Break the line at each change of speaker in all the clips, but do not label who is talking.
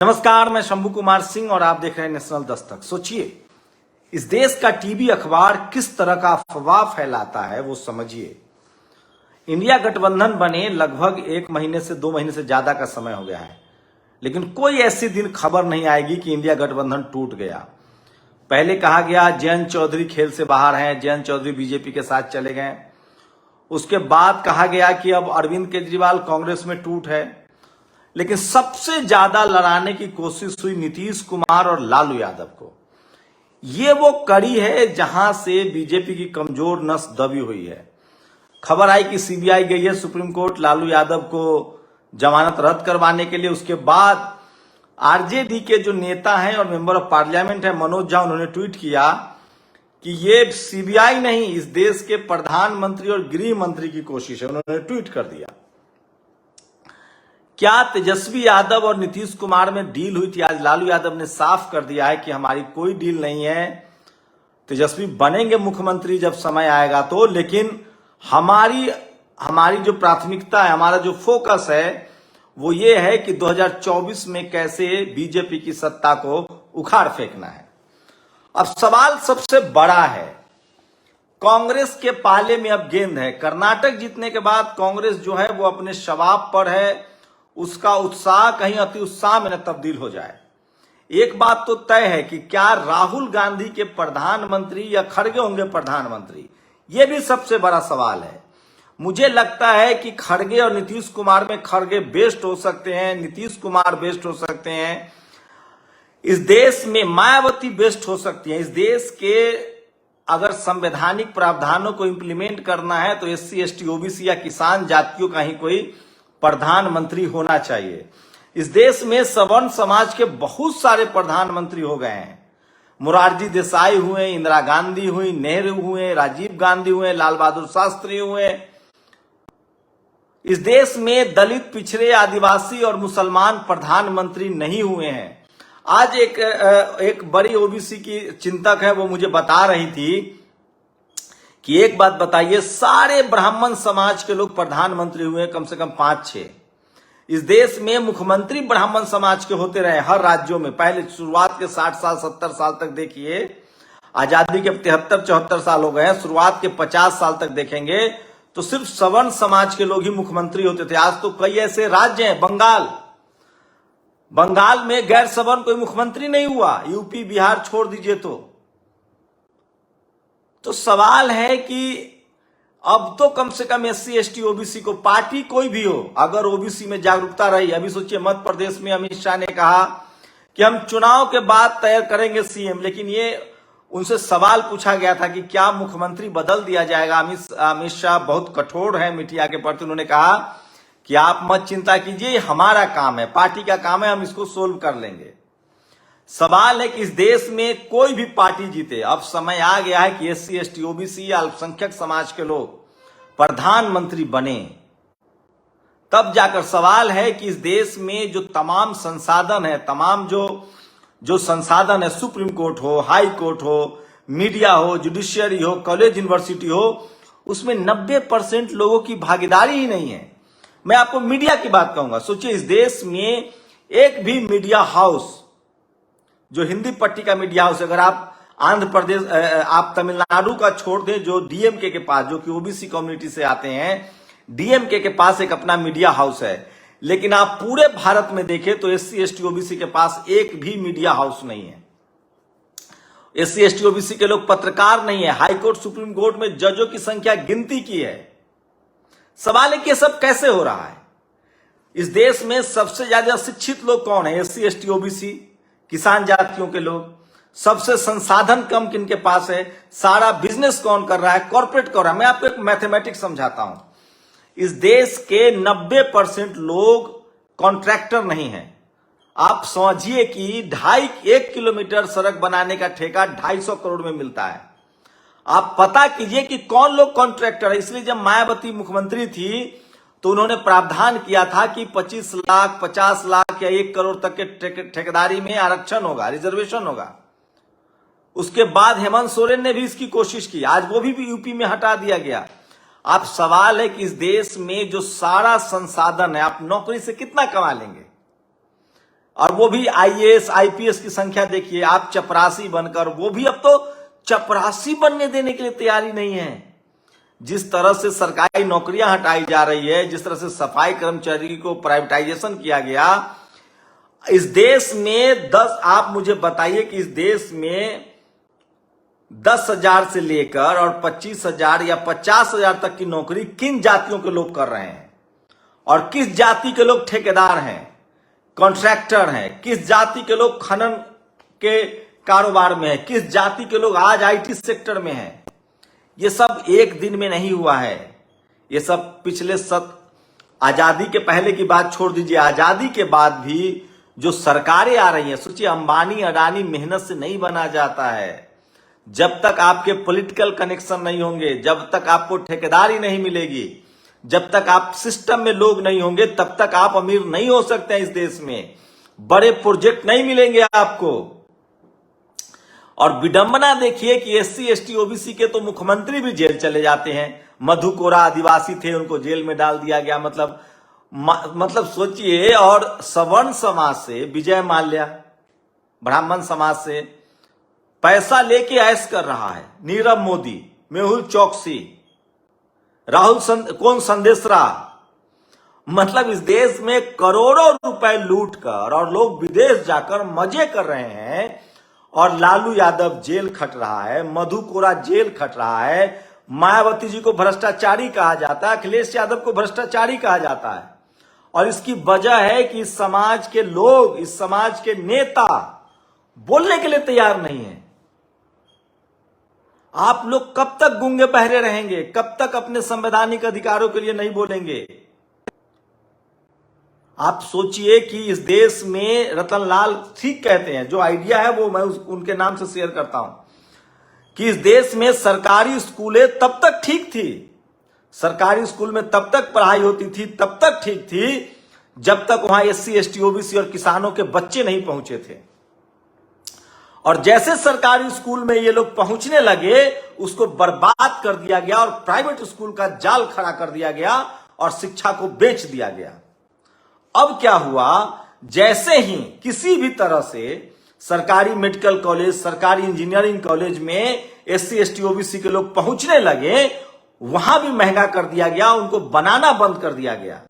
नमस्कार, मैं शंभू कुमार सिंह और आप देख रहे हैं नेशनल दस्तक। सोचिए, इस देश का टीवी अखबार किस तरह का अफवाह फैलाता है वो समझिए। इंडिया गठबंधन बने लगभग 1 महीने से 2 महीने से ज्यादा का समय हो गया है, लेकिन कोई ऐसी दिन खबर नहीं आएगी कि इंडिया गठबंधन टूट गया। पहले कहा गया जयंत चौधरी खेल से बाहर हैं, जयंत चौधरी बीजेपी के साथ चले गए। उसके बाद कहा गया कि अब अरविंद केजरीवाल कांग्रेस में टूट है। लेकिन सबसे ज्यादा लड़ाने की कोशिश हुई नीतीश कुमार और लालू यादव को। ये वो कड़ी है जहां से बीजेपी की कमजोर नस दबी हुई है। खबर आई कि सीबीआई गई है सुप्रीम कोर्ट लालू यादव को जमानत रद्द करवाने के लिए। उसके बाद आरजेडी के जो नेता हैं और मेंबर ऑफ पार्लियामेंट है मनोज झा, उन्होंने ट्वीट किया कि ये सीबीआई नहीं, इस देश के प्रधानमंत्री और गृह मंत्री की कोशिश है। उन्होंने ट्वीट कर दिया। क्या तेजस्वी यादव और नीतीश कुमार में डील हुई थी? आज लालू यादव ने साफ कर दिया है कि हमारी कोई डील नहीं है। तेजस्वी बनेंगे मुख्यमंत्री जब समय आएगा तो, लेकिन हमारी जो प्राथमिकता है, हमारा जो फोकस है वो ये है कि 2024 में कैसे बीजेपी की सत्ता को उखाड़ फेंकना है। अब सवाल सबसे बड़ा है, कांग्रेस के पाले में अब गेंद है। कर्नाटक जीतने के बाद कांग्रेस जो है वो अपने शबाब पर है। उसका उत्साह कहीं अति उत्साह में न तब्दील हो जाए। एक बात तो तय है कि क्या राहुल गांधी के प्रधानमंत्री या खड़गे होंगे प्रधानमंत्री, यह भी सबसे बड़ा सवाल है। मुझे लगता है कि खड़गे और नीतीश कुमार में खड़गे बेस्ट हो सकते हैं, नीतीश कुमार बेस्ट हो सकते हैं। इस देश में मायावती बेस्ट हो सकती है। इस देश के अगर संवैधानिक प्रावधानों को इंप्लीमेंट करना है तो SC ST OBC या किसान जातियों का ही कोई प्रधानमंत्री होना चाहिए। इस देश में सवर्ण समाज के बहुत सारे प्रधानमंत्री हो गए हैं। मोरारजी देसाई हुए, इंदिरा गांधी हुई, नेहरू हुए, राजीव गांधी हुए, लाल बहादुर शास्त्री हुए। इस देश में दलित, पिछड़े, आदिवासी और मुसलमान प्रधानमंत्री नहीं हुए हैं। आज एक बड़ी ओबीसी की चिंतक है, वो मुझे बता रही थी कि एक बात बताइए, सारे ब्राह्मण समाज के लोग प्रधानमंत्री हुए कम से कम 5-6। इस देश में मुख्यमंत्री ब्राह्मण समाज के होते रहे हर राज्यों में। पहले शुरुआत के 60 साल 70 साल तक देखिए, आजादी के 73-74 साल हो गए हैं। शुरुआत के 50 साल तक देखेंगे तो सिर्फ सवर्ण समाज के लोग ही मुख्यमंत्री होते थे। आज तो कई ऐसे राज्य हैं, बंगाल में गैर सवर्ण कोई मुख्यमंत्री नहीं हुआ। यूपी बिहार छोड़ दीजिए। तो सवाल है कि अब तो कम से कम SC ST OBC को, पार्टी कोई भी हो, अगर OBC में जागरूकता रही। अभी सोचिए, मध्य प्रदेश में अमित शाह ने कहा कि हम चुनाव के बाद तय करेंगे CM, लेकिन ये उनसे सवाल पूछा गया था कि क्या मुख्यमंत्री बदल दिया जाएगा। अमित शाह बहुत कठोर है मीडिया के प्रति। उन्होंने कहा कि आप मत चिंता कीजिए, हमारा काम है, पार्टी का काम है, हम इसको सोल्व कर लेंगे। सवाल है कि इस देश में कोई भी पार्टी जीते, अब समय आ गया है कि SC ST OBC या अल्पसंख्यक समाज के लोग प्रधानमंत्री बने। तब जाकर सवाल है कि इस देश में जो तमाम संसाधन है, तमाम जो संसाधन है, सुप्रीम कोर्ट हो, हाई कोर्ट हो, मीडिया हो, जुडिशियरी हो, कॉलेज यूनिवर्सिटी हो, उसमें 90% लोगों की भागीदारी ही नहीं है। मैं आपको मीडिया की बात कहूंगा। सोचिए, इस देश में एक भी मीडिया हाउस, जो हिंदी पट्टी का मीडिया हाउस, अगर आप आंध्र प्रदेश, आप तमिलनाडु का छोड़ दें, जो DMK के पास, जो कि OBC कम्युनिटी से आते हैं, DMK के पास एक अपना मीडिया हाउस है। लेकिन आप पूरे भारत में देखें तो SC ST OBC के पास एक भी मीडिया हाउस नहीं है। SC ST OBC के लोग पत्रकार नहीं है। हाईकोर्ट, सुप्रीम कोर्ट में जजों की संख्या गिनती की है। सवाल है कि सब कैसे हो रहा है। इस देश में सबसे ज्यादा शिक्षित लोग कौन है? SC ST OBC, किसान जातियों के लोग। सबसे संसाधन कम किनके पास है? सारा बिजनेस कौन कर रहा है? कॉर्पोरेट कर रहा है। मैं आपको एक मैथमेटिक्स समझाता हूं। इस देश के 90% लोग कॉन्ट्रैक्टर नहीं है। आप समझिए कि 1 किलोमीटर सड़क बनाने का ठेका 250 करोड़ में मिलता है। आप पता कीजिए कि कौन लोग कॉन्ट्रैक्टर है। इसलिए जब मायावती मुख्यमंत्री थी तो उन्होंने प्रावधान किया था कि 25 लाख, 50 लाख या 1 करोड़ तक के ठेकेदारी में आरक्षण होगा, रिजर्वेशन होगा। उसके बाद हेमंत सोरेन ने भी इसकी कोशिश की, आज वो भी यूपी में हटा दिया गया। आप सवाल है कि इस देश में जो सारा संसाधन है, आप नौकरी से कितना कमा लेंगे? और वो भी आईएएस आईपीएस की संख्या देखिए, आप चपरासी बनकर, वो भी अब तो चपरासी बनने देने के लिए तैयारी नहीं है। जिस तरह से सरकारी नौकरियां हटाई जा रही है, जिस तरह से सफाई कर्मचारी को प्राइवेटाइजेशन किया गया, इस देश में आप मुझे बताइए कि इस देश में 10,000 से लेकर और 25,000 या 50,000 तक की नौकरी किन जातियों के लोग कर रहे हैं, और किस जाति के लोग ठेकेदार हैं, कॉन्ट्रैक्टर हैं, किस जाति के लोग खनन के कारोबार में हैं, किस जाति के लोग आज आईटी सेक्टर में हैं। ये सब एक दिन में नहीं हुआ है, ये सब पिछले आजादी के पहले की बात छोड़ दीजिए, आजादी के बाद भी जो सरकारें आ रही हैं, सोचिए अंबानी अडानी मेहनत से नहीं बना जाता है। जब तक आपके पॉलिटिकल कनेक्शन नहीं होंगे, जब तक आपको ठेकेदारी नहीं मिलेगी, जब तक आप सिस्टम में लोग नहीं होंगे, तब तक आप अमीर नहीं हो सकते हैं। इस देश में बड़े प्रोजेक्ट नहीं मिलेंगे आपको। और विडंबना देखिए कि एससी एसटी ओबीसी के तो मुख्यमंत्री भी जेल चले जाते हैं। मधु कोरा आदिवासी थे, उनको जेल में डाल दिया गया। मतलब सोचिए। और सवर्ण समाज से विजय माल्या, ब्राह्मण समाज से पैसा लेके ऐश कर रहा है नीरव मोदी, मेहुल चौकसी, कौन संदेशरा। मतलब इस देश में करोड़ों रुपए लूट कर और लोग विदेश जाकर मजे कर रहे हैं, और लालू यादव जेल खट रहा है, मधु कोरा जेल खट रहा है, मायावती जी को भ्रष्टाचारी कहा जाता है, अखिलेश यादव को भ्रष्टाचारी कहा जाता है। और इसकी वजह है कि इस समाज के लोग, इस समाज के नेता बोलने के लिए तैयार नहीं है। आप लोग कब तक गूंगे बहरे रहेंगे? कब तक अपने संवैधानिक अधिकारों के लिए नहीं बोलेंगे? आप सोचिए कि इस देश में रतन लाल ठीक कहते हैं, जो आइडिया है वो मैं उनके नाम से शेयर करता हूं, कि इस देश में सरकारी स्कूलें तब तक ठीक थी, सरकारी स्कूल में तब तक पढ़ाई होती थी, तब तक ठीक थी, जब तक वहां एससी एसटी ओबीसी और किसानों के बच्चे नहीं पहुंचे थे। और जैसे सरकारी स्कूल में ये लोग पहुंचने लगे, उसको बर्बाद कर दिया गया और प्राइवेट स्कूल का जाल खड़ा कर दिया गया और शिक्षा को बेच दिया गया। अब क्या हुआ, जैसे ही किसी भी तरह से सरकारी मेडिकल कॉलेज, सरकारी इंजीनियरिंग कॉलेज में एससी एसटी ओबीसी के लोग पहुंचने लगे, वहां भी महंगा कर दिया गया, उनको बनाना बंद कर दिया गया।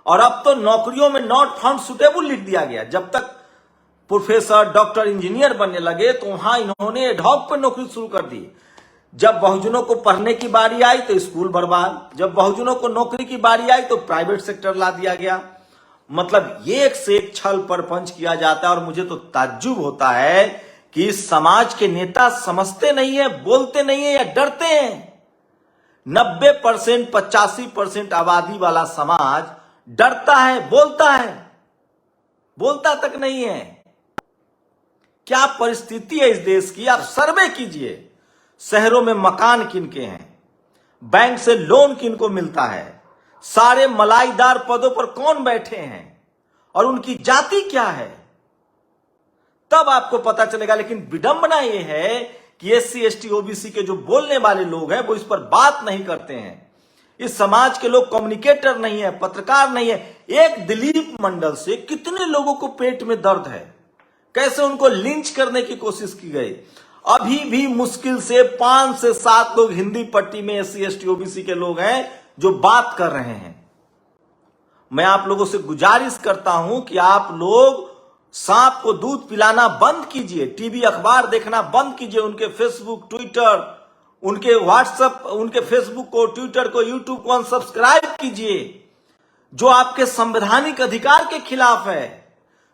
और अब तो नौकरियों में नॉट फाउंड सुटेबल लिख दिया गया। जब तक प्रोफेसर, डॉक्टर, इंजीनियर बनने लगे तो वहां इन्होंने एडहॉक पर नौकरी शुरू कर दी। जब बहुजनों को पढ़ने की बारी आई तो स्कूल बर्बाद, जब बहुजनों को नौकरी की बारी आई तो प्राइवेट सेक्टर ला दिया गया। मतलब एक से एक छल परपंच किया जाता है। और मुझे तो ताज्जुब होता है कि समाज के नेता समझते नहीं है, बोलते नहीं है, या डरते हैं। 90% 85% आबादी वाला समाज डरता है, बोलता तक नहीं है। क्या परिस्थिति है इस देश की? आप सर्वे कीजिए। शहरों में मकान किनके हैं, बैंक से लोन किनको मिलता है, सारे मलाईदार पदों पर कौन बैठे हैं और उनकी जाति क्या है, तब आपको पता चलेगा। लेकिन विडंबना यह है कि एससी एसटी ओबीसी के जो बोलने वाले लोग हैं वो इस पर बात नहीं करते हैं। इस समाज के लोग कम्युनिकेटर नहीं है, पत्रकार नहीं है। एक दिलीप मंडल से कितने लोगों को पेट में दर्द है, कैसे उनको लिंच करने की कोशिश की गई। अभी भी मुश्किल से 5 से 7 लोग हिंदी पट्टी में एससी एसटी ओबीसी के लोग हैं जो बात कर रहे हैं। मैं आप लोगों से गुजारिश करता हूं कि आप लोग सांप को दूध पिलाना बंद कीजिए, टीवी अखबार देखना बंद कीजिए, उनके फेसबुक, ट्विटर, उनके व्हाट्सएप, उनके फेसबुक को, ट्विटर को, यूट्यूब को अनसब्सक्राइब कीजिए। जो आपके संवैधानिक अधिकार के खिलाफ है,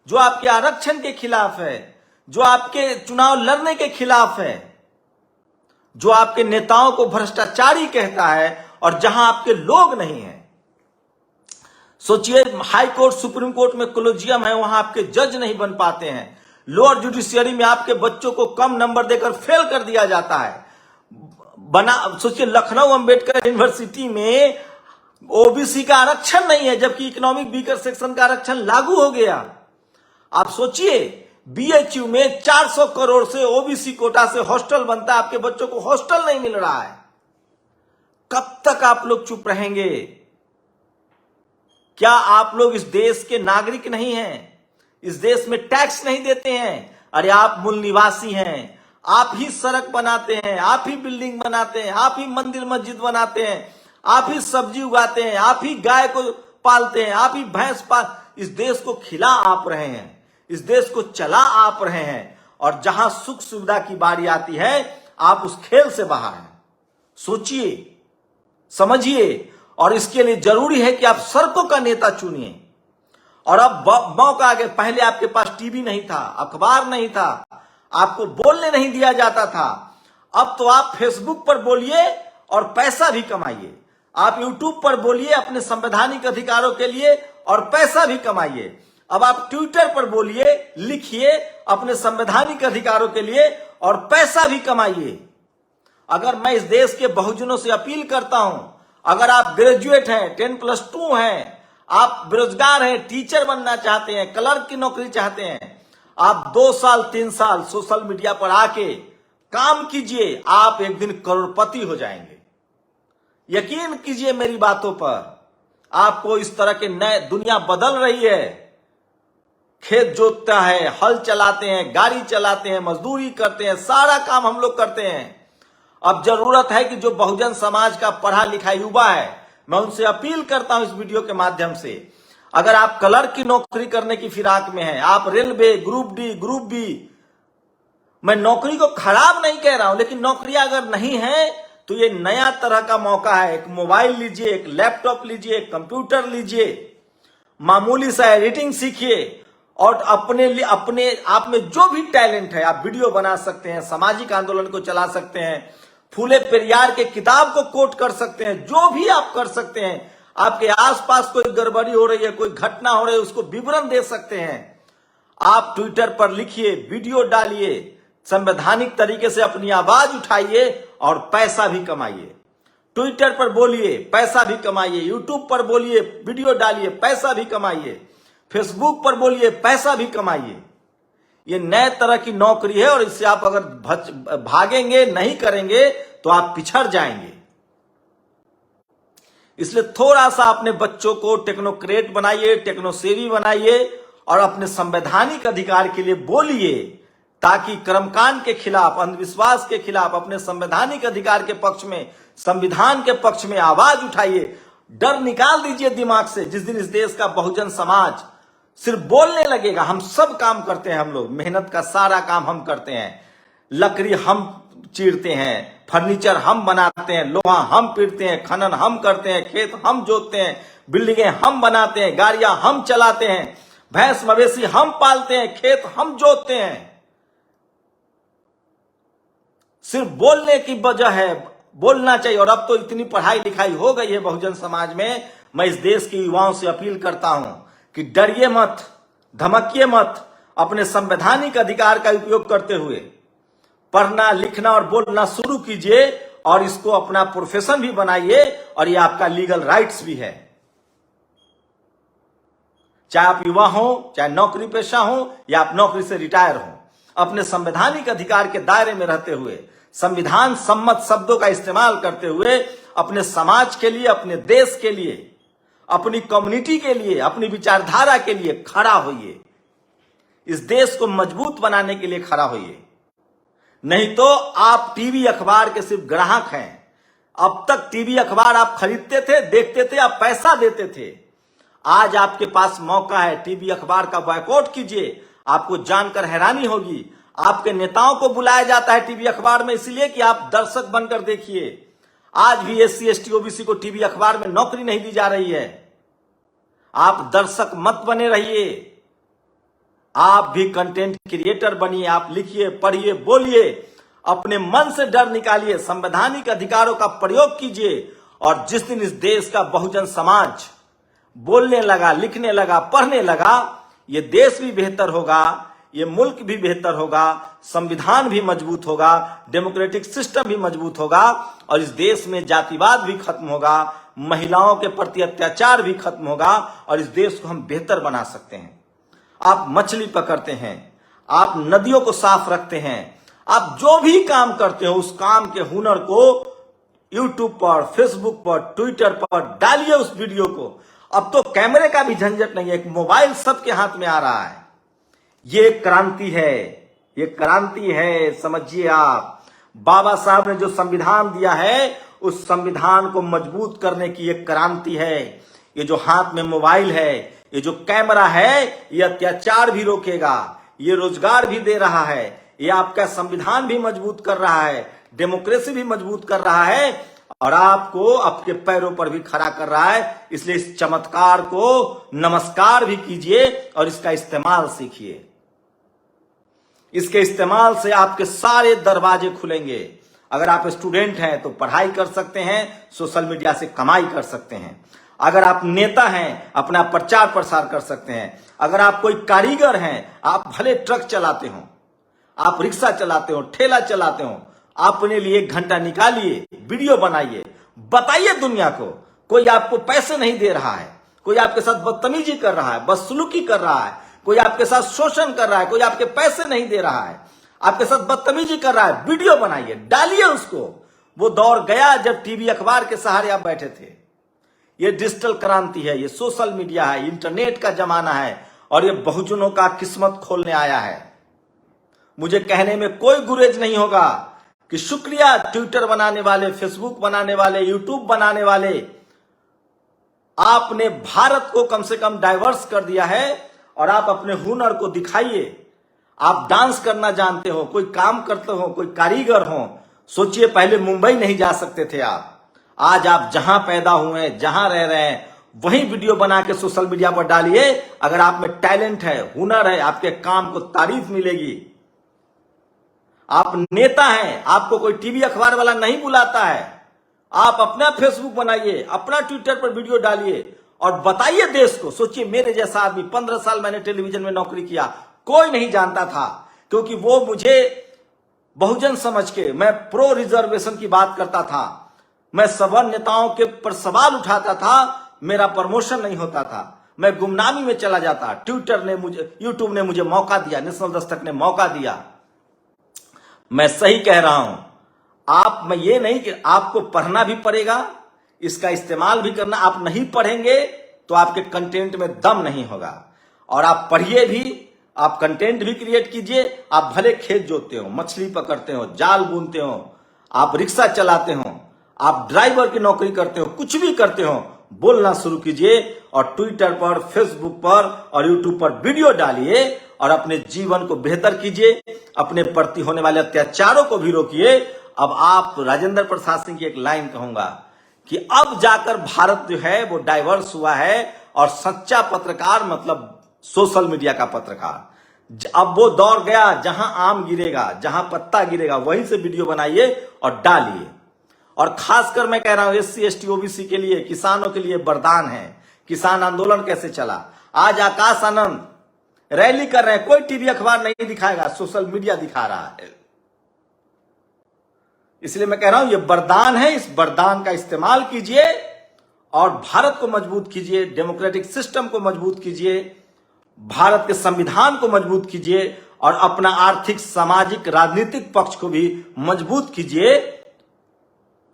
जो आपके आरक्षण के खिलाफ है, जो आपके चुनाव लड़ने के खिलाफ है, जो आपके नेताओं को भ्रष्टाचारी कहता है, और जहां आपके लोग नहीं हैं। सोचिए, हाई कोर्ट, सुप्रीम कोर्ट में कोलेजियम है, वहां आपके जज नहीं बन पाते हैं। लोअर जुडिशियरी में आपके बच्चों को कम नंबर देकर फेल कर दिया जाता है। सोचिए, लखनऊ अंबेडकर यूनिवर्सिटी में ओबीसी का आरक्षण नहीं है, जबकि इकोनॉमिक वीकर सेक्शन का आरक्षण लागू हो गया। आप सोचिए, बीएचयू में 400 करोड़ से ओबीसी कोटा से हॉस्टल बनता है, आपके बच्चों को हॉस्टल नहीं मिल रहा है। कब तक आप लोग चुप रहेंगे? क्या आप लोग इस देश के नागरिक नहीं हैं? इस देश में टैक्स नहीं देते हैं। अरे आप मूल निवासी हैं, आप ही सड़क बनाते हैं, आप ही बिल्डिंग बनाते हैं, आप ही मंदिर मस्जिद बनाते हैं, आप ही सब्जी उगाते हैं, आप ही गाय को पालते हैं, आप ही भैंस पाल। इस देश को खिला आप रहे हैं, इस देश को चला आप रहे हैं, और जहां सुख सुविधा की बारी आती है आप उस खेल से बाहर हैं। सोचिए, समझिए, और इसके लिए जरूरी है कि आप सड़कों का नेता चुनिए। और अब मौका आ गया। पहले आपके पास टीवी नहीं था, अखबार नहीं था, आपको बोलने नहीं दिया जाता था। अब तो आप फेसबुक पर बोलिए और पैसा भी कमाइए, आप यूट्यूब पर बोलिए अपने संवैधानिक अधिकारों के लिए और पैसा भी कमाइए। अब आप ट्विटर पर बोलिए, लिखिए अपने संवैधानिक अधिकारों के लिए और पैसा भी कमाइए। अगर मैं इस देश के बहुजनों से अपील करता हूं, अगर आप ग्रेजुएट हैं, 10+2 हैं, आप बेरोजगार हैं, टीचर बनना चाहते हैं, क्लर्क की नौकरी चाहते हैं, आप 2 साल 3 साल सोशल मीडिया पर आके काम कीजिए, आप एक दिन करोड़पति हो जाएंगे। यकीन कीजिए मेरी बातों पर। आपको इस तरह के नए दुनिया बदल रही है। खेत जोतता है, हल चलाते हैं, गाड़ी चलाते हैं, मजदूरी करते हैं, सारा काम हम लोग करते हैं। अब जरूरत है कि जो बहुजन समाज का पढ़ा लिखा युवा है, मैं उनसे अपील करता हूं इस वीडियो के माध्यम से, अगर आप क्लर्क की नौकरी करने की फिराक में हैं, आप railway, group D, group B, मैं नौकरी को खराब नहीं कह रहा हूं, लेकिन नौकरियां अगर नहीं है तो ये नया तरह का मौका है। एक मोबाइल लीजिए, एक लैपटॉप लीजिए, एक कंप्यूटर लीजिए, मामूली सा एडिटिंग सीखिए, और अपने आप में जो भी टैलेंट है, आप वीडियो बना सकते हैं, सामाजिक आंदोलन को चला सकते हैं, फूले पेरियार के किताब को कोट कर सकते हैं, जो भी आप कर सकते हैं। आपके आसपास कोई गड़बड़ी हो रही है, कोई घटना हो रही है, उसको विवरण दे सकते हैं। आप ट्विटर पर लिखिए, वीडियो डालिए, संवैधानिक तरीके से अपनी आवाज उठाइए और पैसा भी कमाइए। ट्विटर पर बोलिए, पैसा भी कमाइए, यूट्यूब पर बोलिए, वीडियो डालिए, पैसा भी कमाइए, फेसबुक पर बोलिए, पैसा भी कमाइए। ये नए तरह की नौकरी है, और इससे आप अगर भागेंगे, नहीं करेंगे तो आप पिछड़ जाएंगे। इसलिए थोड़ा सा अपने बच्चों को टेक्नोक्रेट बनाइए, टेक्नोसेवी बनाइए, और अपने संवैधानिक अधिकार के लिए बोलिए, ताकि कर्मकांड के खिलाफ, अंधविश्वास के खिलाफ, अपने संवैधानिक अधिकार के पक्ष में, संविधान के पक्ष में आवाज उठाइए। डर निकाल दीजिए दिमाग से। जिस दिन इस देश का बहुजन समाज सिर्फ बोलने लगेगा, हम सब काम करते हैं, हम लोग मेहनत का सारा काम हम करते हैं, लकड़ी हम चीरते हैं, फर्नीचर हम बनाते हैं, लोहा हम पीटते हैं, खनन हम करते हैं, खेत हम जोतते हैं, बिल्डिंगें हम बनाते हैं, गाड़ियां हम चलाते हैं, भैंस मवेशी हम पालते हैं, खेत हम जोतते हैं। सिर्फ बोलने की वजह है, बोलना चाहिए। और अब तो इतनी पढ़ाई लिखाई हो गई है बहुजन समाज में, मैं इस देश के युवाओं से अपील करता हूं कि डरिए मत, धमकिए मत, अपने संवैधानिक अधिकार का उपयोग करते हुए पढ़ना, लिखना और बोलना शुरू कीजिए, और इसको अपना प्रोफेशन भी बनाइए, और ये आपका लीगल राइट्स भी है। चाहे आप युवा हो, चाहे नौकरी पेशा हो, या आप नौकरी से रिटायर हो, अपने संवैधानिक अधिकार के दायरे में रहते हुए, संविधान सम्मत शब्दों का इस्तेमाल करते हुए, अपने समाज के लिए, अपने देश के लिए, अपनी कम्युनिटी के लिए, अपनी विचारधारा के लिए खड़ा होइए। इस देश को मजबूत बनाने के लिए खड़ा होइए। नहीं तो आप टीवी अखबार के सिर्फ ग्राहक हैं। अब तक टीवी अखबार आप खरीदते थे, देखते थे, आप पैसा देते थे। आज आपके पास मौका है, टीवी अखबार का बॉयकॉट कीजिए। आपको जानकर हैरानी होगी, आपके नेताओं को बुलाया जाता है टीवी अखबार में इसलिए कि आप दर्शक बनकर देखिए। आज भी SC ST OBC को टीवी अखबार में नौकरी नहीं दी जा रही है। आप दर्शक मत बने रहिए, आप भी कंटेंट क्रिएटर बनिए। आप लिखिए, पढ़िए, बोलिए, अपने मन से डर निकालिए, संवैधानिक अधिकारों का प्रयोग कीजिए। और जिस दिन इस देश का बहुजन समाज बोलने लगा, लिखने लगा, पढ़ने लगा, ये देश भी बेहतर होगा, ये मुल्क भी बेहतर होगा, संविधान भी मजबूत होगा, डेमोक्रेटिक सिस्टम भी मजबूत होगा, और इस देश में जातिवाद भी खत्म होगा, महिलाओं के प्रति अत्याचार भी खत्म होगा, और इस देश को हम बेहतर बना सकते हैं। आप मछली पकड़ते हैं, आप नदियों को साफ रखते हैं, आप जो भी काम करते हो उस काम के हुनर को यूट्यूब पर, फेसबुक पर, ट्विटर पर डालिए उस वीडियो को। अब तो कैमरे का भी झंझट नहीं है, एक मोबाइल सबके हाथ में आ रहा है। ये क्रांति है, ये क्रांति है, समझिए आप। बाबा साहब ने जो संविधान दिया है उस संविधान को मजबूत करने की एक क्रांति है। ये जो हाथ में मोबाइल है, ये जो कैमरा है, ये अत्याचार भी रोकेगा, ये रोजगार भी दे रहा है, ये आपका संविधान भी मजबूत कर रहा है, डेमोक्रेसी भी मजबूत कर रहा है और आपको आपके पैरों पर भी खड़ा कर रहा है। इसलिए इस चमत्कार को नमस्कार भी कीजिए और इसका इस्तेमाल सीखिए। इसके इस्तेमाल से आपके सारे दरवाजे खुलेंगे। अगर आप स्टूडेंट हैं तो पढ़ाई कर सकते हैं, सोशल मीडिया से कमाई कर सकते हैं। अगर आप नेता हैं, अपना प्रचार प्रसार कर सकते हैं। अगर आप कोई कारीगर हैं, आप भले ट्रक चलाते हो, आप रिक्शा चलाते हो, ठेला चलाते हो, अपने लिए 1 घंटा निकालिए, वीडियो बनाइए, बताइए दुनिया को। कोई आपको पैसे नहीं दे रहा है, कोई आपके साथ बदतमीजी कर रहा है, बदसलूकी कर रहा है, कोई आपके साथ शोषण कर रहा है, कोई आपके पैसे नहीं दे रहा है, आपके साथ बदतमीजी कर रहा है, वीडियो बनाइए, डालिए उसको। वो दौर गया जब टीवी अखबार के सहारे आप बैठे थे। ये डिजिटल क्रांति है, ये सोशल मीडिया है, इंटरनेट का जमाना है और ये बहुजनों का किस्मत खोलने आया है। मुझे कहने में कोई गुरेज नहीं होगा कि शुक्रिया ट्विटर बनाने वाले, फेसबुक बनाने वाले, यूट्यूब बनाने वाले, आपने भारत को कम से कम डाइवर्स कर दिया है और आप अपने हुनर को दिखाइए। आप डांस करना जानते हो, कोई काम करते हो, कोई कारीगर हो। सोचिए पहले मुंबई नहीं जा सकते थे आप, आज आप जहां पैदा हुए, जहां रह रहे हैं, वही वीडियो बना के सोशल मीडिया पर डालिए। अगर आप में टैलेंट है, हुनर है, आपके काम को तारीफ मिलेगी। आप नेता हैं, आपको कोई टीवी अखबार वाला नहीं बुलाता है। आप अपना फेसबुक बनाइए, अपना ट्विटर पर वीडियो डालिए और बताइए देश को। सोचिए मेरे जैसा आदमी, 15 साल मैंने टेलीविजन में नौकरी किया, कोई नहीं जानता था, क्योंकि वो मुझे बहुजन समझ के, मैं प्रो रिजर्वेशन की बात करता था, मैं सवर्ण नेताओं के पर सवाल उठाता था, मेरा प्रमोशन नहीं होता था, मैं गुमनामी में चला जाता। ट्विटर ने मुझे, यूट्यूब ने मुझे मौका दिया, नेशनल दस्तक ने मौका दिया। मैं सही कह रहा हूं। आप, मैं ये नहीं कि आपको पढ़ना भी पड़ेगा, इसका इस्तेमाल भी करना। आप नहीं पढ़ेंगे तो आपके कंटेंट में दम नहीं होगा। और आप पढ़िए भी, आप कंटेंट भी क्रिएट कीजिए। आप भले खेत जोतते हो, मछली पकड़ते हो, जाल बुनते हो, आप रिक्शा चलाते हो, आप ड्राइवर की नौकरी करते हो, कुछ भी करते हो, बोलना शुरू कीजिए और ट्विटर पर, फेसबुक पर और यूट्यूब पर वीडियो डालिए और अपने जीवन को बेहतर कीजिए। अपने प्रति होने वाले अत्याचारों को भी रोकिए। अब आप, राजेंद्र प्रसाद सिंह की एक लाइन कहूंगा कि अब जाकर भारत जो है वो डाइवर्स हुआ है और सच्चा पत्रकार मतलब सोशल मीडिया का पत्रकार। अब वो दौर गया जहां आम गिरेगा, जहां पत्ता गिरेगा, वहीं से वीडियो बनाइए और डालिए। और खासकर मैं कह रहा हूं SC ST OBC के लिए, किसानों के लिए वरदान है। किसान आंदोलन कैसे चला, आज आकाश आनंद रैली कर रहे हैं, कोई टीवी अखबार नहीं दिखाएगा, सोशल मीडिया दिखा रहा है। इसलिए मैं कह रहा हूं ये वरदान है, इस वरदान का इस्तेमाल कीजिए और भारत को मजबूत कीजिए, डेमोक्रेटिक सिस्टम को मजबूत कीजिए, भारत के संविधान को मजबूत कीजिए और अपना आर्थिक, सामाजिक, राजनीतिक पक्ष को भी मजबूत कीजिए।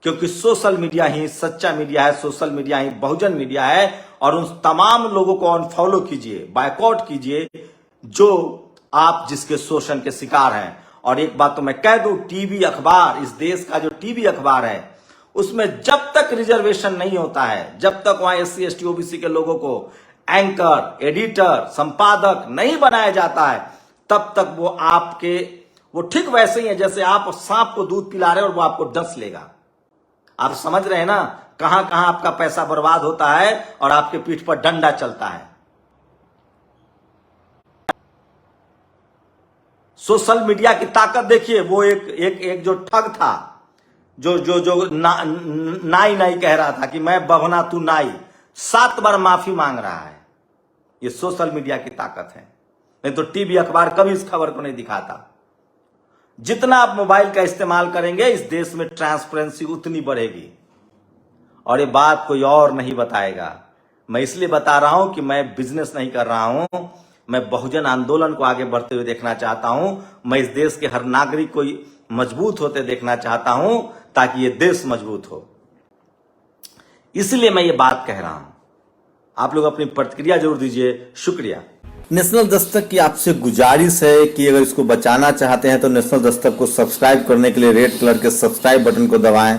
क्योंकि सोशल मीडिया ही सच्चा मीडिया है, सोशल मीडिया ही बहुजन मीडिया है। और उन तमाम लोगों को अनफॉलो कीजिए, बायकॉट कीजिए जो आप जिसके शोषण के शिकार हैं। और एक बात तो मैं कह दूं, टीवी अखबार, इस देश का जो टीवी अखबार है उसमें जब तक रिजर्वेशन नहीं होता है, जब तक वहां SC ST OBC के लोगों को एंकर, एडिटर, संपादक नहीं बनाया जाता है, तब तक वो आपके, वो ठीक वैसे ही है जैसे आप सांप को दूध पिला रहे और वो आपको डस लेगा। आप समझ रहे हैं ना कहां कहां आपका पैसा बर्बाद होता है और आपके पीठ पर डंडा चलता है। सोशल मीडिया की ताकत देखिए। वो एक जो ठग था, जो नाई कह रहा था कि मैं बभना तू नाई, 7 बार माफी मांग रहा है। ये सोशल मीडिया की ताकत है। नहीं तो टीवी अखबार कभी इस खबर को नहीं दिखाता। जितना आप मोबाइल का इस्तेमाल करेंगे, इस देश में ट्रांसपेरेंसी उतनी बढ़ेगी। और ये बात कोई और नहीं बताएगा। मैं इसलिए बता रहा हूं कि मैं बिजनेस नहीं कर रहा हूं, मैं बहुजन आंदोलन को आगे बढ़ते हुए देखना चाहता हूं। मैं इस देश के हर नागरिक को मजबूत होते देखना चाहता हूं ताकि ये देश मजबूत हो। इसलिए मैं ये बात कह रहा हूं। आप लोग अपनी प्रतिक्रिया जरूर दीजिए। शुक्रिया।
नेशनल दस्तक की आपसे गुजारिश है कि अगर इसको बचाना चाहते हैं तो नेशनल दस्तक को सब्सक्राइब करने के लिए रेड कलर के सब्सक्राइब बटन को दबाएं,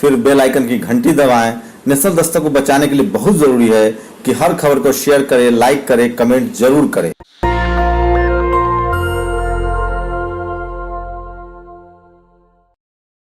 फिर बेल आइकन की घंटी दबाएं। नेशनल दस्तक को बचाने के लिए बहुत जरूरी है कि हर खबर को शेयर करें, लाइक करें, कमेंट जरूर करें।